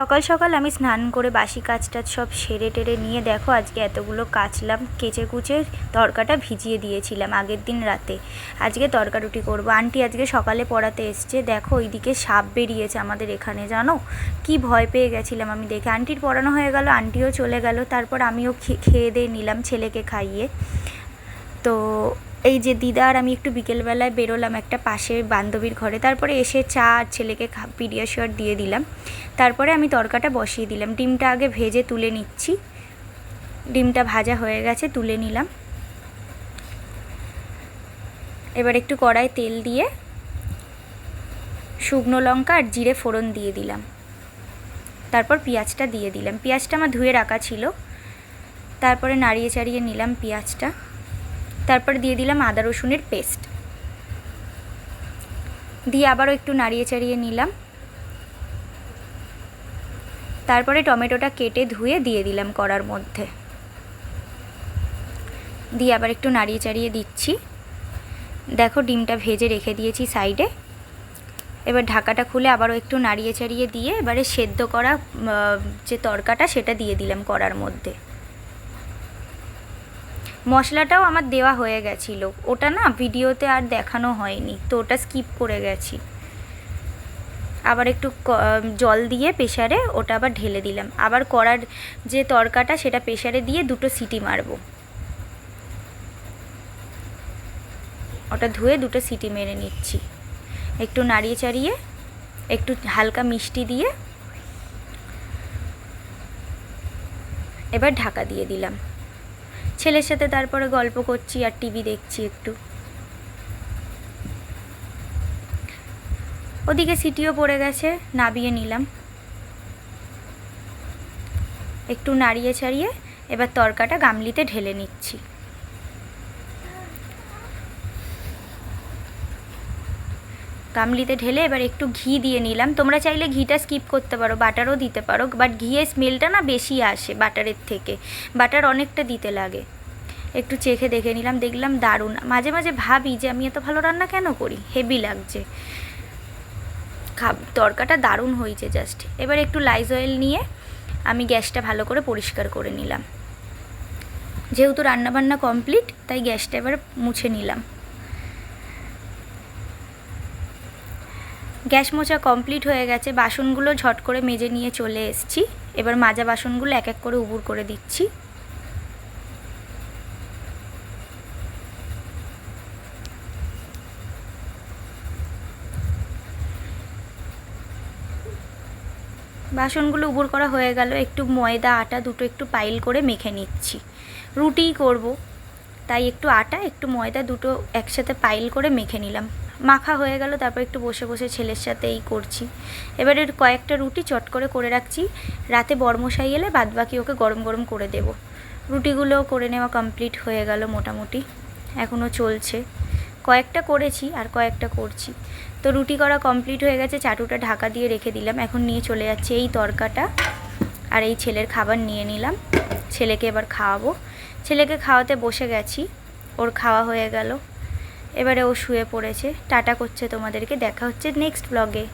সকাল সকাল আমি স্নান করে বাসি কাজ টাজ সব সেরে টেরে নিয়ে দেখো আজকে এতগুলো কাচলাম, কেচে কুচে তড়কাটা ভিজিয়ে দিয়েছিলাম আগের দিন রাতে। আজকে তড়কা রুটি করবো। আন্টি আজকে সকালে পড়াতে এসছে, দেখো ওইদিকে সাপ বেরিয়েছে আমাদের এখানে, জানো কি ভয় পেয়ে গেছিলাম আমি দেখে। আন্টির পড়ানো হয়ে গেল, আন্টিও চলে গেল, তারপর আমিও খেয়ে দিয়ে নিলাম ছেলেকে খাইয়ে। তো এই যে দিদা আর আমি একটু বিকেলবেলায় বেরোলাম একটা পাশের বান্ধবীর ঘরে, তারপরে এসে চা আর ছেলেকে পিডিয়াশিওর দিয়ে দিলাম। তারপরে আমি তড়কাটা বসিয়ে দিলাম। ডিমটা আগে ভেজে তুলে নিচ্ছি। ডিমটা ভাজা হয়ে গেছে, তুলে নিলাম। এবার একটু কড়ায় তেল দিয়ে শুকনো লঙ্কা আর জিরে ফোড়ন দিয়ে দিলাম। তারপর পেঁয়াজটা দিয়ে দিলাম। পেঁয়াজটা আমার ধুয়ে রাখা ছিল। তারপরে নাড়িয়ে চাড়িয়ে নিলাম পেঁয়াজটা। তারপর দিয়ে দিলাম আদা রসুনের পেস্ট, দিয়ে আবারও একটু নাড়িয়ে চাড়িয়ে নিলাম। তারপরে টমেটোটা কেটে ধুয়ে দিয়ে দিলাম কড়ার মধ্যে, দিয়ে আবার একটু নাড়িয়ে চাড়িয়ে দিচ্ছি। দেখো ডিমটা ভেজে রেখে দিয়েছি সাইডে। এবার ঢাকাটা খুলে আবারও একটু নাড়িয়ে চাড়িয়ে দিয়ে এবারে সেদ্ধ করা যে তড়কাটা সেটা দিয়ে দিলাম কড়ার মধ্যে। মশলাটাও আমার দেওয়া হয়ে গেছিলো, ওটা না ভিডিওতে আর দেখানো হয়নি, তো ওটা স্কিপ করে গেছি। আবার একটু জল দিয়ে প্রেসারে ওটা আবার ঢেলে দিলাম। আবার কড়ার যে তড়কাটা সেটা প্রেসারে দিয়ে 2টো সিটি মারবো। ওটা ধুয়ে 2টো সিটি মেরে নিচ্ছি। একটু নাড়িয়ে চাড়িয়ে একটু হালকা মিষ্টি দিয়ে এবার ঢাকা দিয়ে দিলাম। ছেলের সাথে তারপরে গল্প করছি আর টিভি দেখছি একটু। ওদিকে সিটিও পড়ে গেছে, নাবিয়ে নিলাম। একটু নাড়িয়ে ছাড়িয়ে এবার তড়কাটা গামলিতে ঢেলে নিচ্ছি। গামলিতে ঢেলে এবার একটু ঘি দিয়ে নিলাম। তোমরা চাইলে ঘিটা স্কিপ করতে পারো, বাটারও দিতে পারো, বাট ঘিয়ের স্মেলটা না বেশি আসে বাটারের থেকে, বাটার অনেকটা দিতে লাগে। একটু চেখে দেখে নিলাম, দেখলাম দারুণ। মাঝে মাঝে ভাবি যে আমি এত ভালো রান্না কেন করি, হেভি লাগছে। তড়কাটা দারুণ হয়েছে জাস্ট। এবার একটু লাইজয়েল নিয়ে আমি গ্যাসটা ভালো করে পরিষ্কার করে নিলাম। যেহেতু রান্নাবান্না কমপ্লিট তাই গ্যাসটা এবার মুছে নিলাম। গ্যাস মোছা কমপ্লিট হয়ে গেছে। বাসনগুলো ঝট করে মেজে নিয়ে চলে এসেছি। এবার মাজা বাসনগুলো এক এক করে উবুর করে দিচ্ছি। বাসনগুলো উবুর করা হয়ে গেল। একটু ময়দা আটা দুটো একটু পাইল করে মেখে নিচ্ছি। রুটিই করব তাই একটু আটা একটু ময়দা দুটো একসাথে পাইল করে মেখে নিলাম। মাখা হয়ে গেল, তারপর একটু বসে বসে ছেলের সাথে এই করছি। এবারে কয়েকটা রুটি চট করে রাখছি, রাতে বরমশাই এলে বাদবাকি ওকে গরম গরম করে দেব। রুটিগুলোও করে নেওয়া কমপ্লিট হয়ে গেল মোটামুটি, এখনও চলছে। কয়েকটা করেছি আর কয়েকটা করছি। তো রুটি করা কমপ্লিট হয়ে গেছে, চাটুটা ঢাকা দিয়ে রেখে দিলাম। এখন নিয়ে চলে যাচ্ছে এই তড়কাটা আর এই ছেলের খাবার নিয়ে নিলাম। ছেলেকে এবার খাওয়াবো। ছেলেকে খাওয়াতে বসে গেছি, ওর খাওয়া হয়ে গেল। এবারে ও শুয়ে পড়েছে। টাটা করছে তোমাদেরকে, দেখা হচ্ছে নেক্সট ব্লগে।